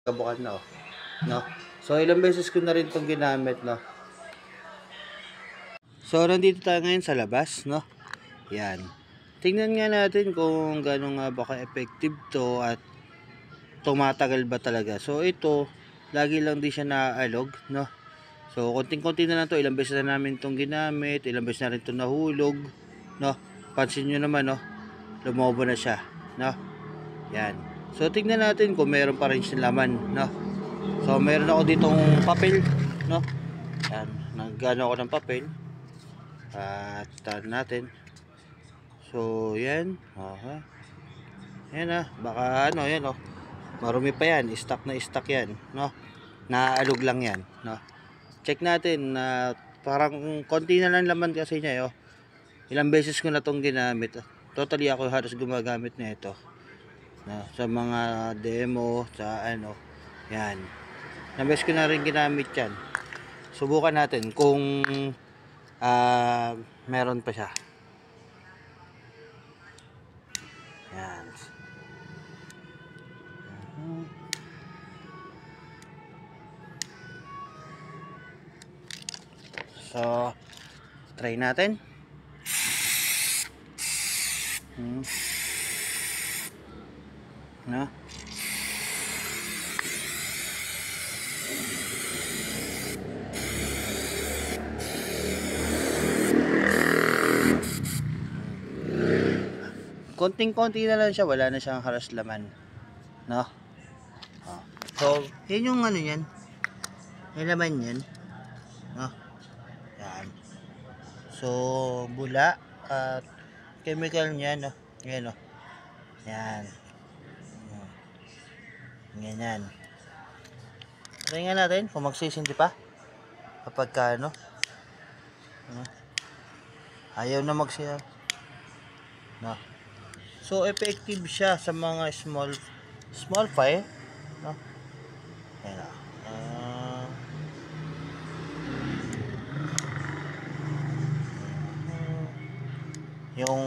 kabukan na, oh, no? So ilang beses ko na rin itong ginamit, no? So nandito tayo ngayon sa labas, no? Yan. Tingnan nga natin kung gano'n nga ba ka-effective to at tumatagal ba talaga. So ito, lagi lang din siya naaalog, no? So konting-konti na lang to, ilang beses na namin itong ginamit, ilang beses na rin ito nahulog, no? Pansin nyo naman, no? Lumobo na siya, no? Yan. So tingnan natin kung meron pa rin siyang laman, no? So meron ako ditong papel, no? Yan, nagano ako ng papel. At natin. So yan, aha. Yan baka ano, yan oh. Marumi pa yan, stock na stock yan, no? Naaalog lang yan, no? Check natin na parang konti na lang laman kasi niya, oh. Ilang beses ko na tong ginamit. Totally ako halos gumagamit na ito. No, sa mga demo, sa ano. Yan. Ilang beses ko na rin ginamit yan. Subukan natin kung meron pa siya. Yan. So, try natin. No? Konting-konti na lang siya, wala na siyang halos laman. No? Oh. So, yun yung ano yan. May laman yan. No? Yan. So, bula at chemical niya, no? Yan, no? Yan. Ganyan. Try nga natin kung magsisindi pa. Kapag ka, ano? Ayaw na magsiya. No? So effective siya sa mga small fire, no? Ayan, yung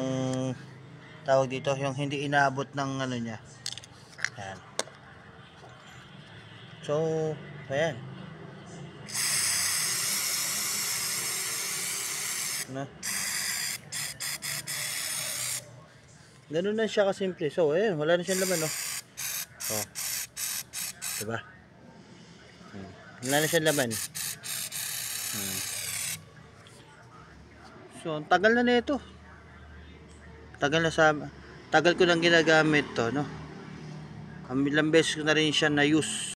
tawag dito, yung hindi inaabot ng ano niya. Ayan. So ayan, no? Ganun na siya kasimple. So, ayan, wala na siyang laman, no? Oh. Diba? Wala na siyang laman. So, ang tagal na nito. Tagal ko nang ginagamit to, no? Ilang beses ko na rin siya na-use.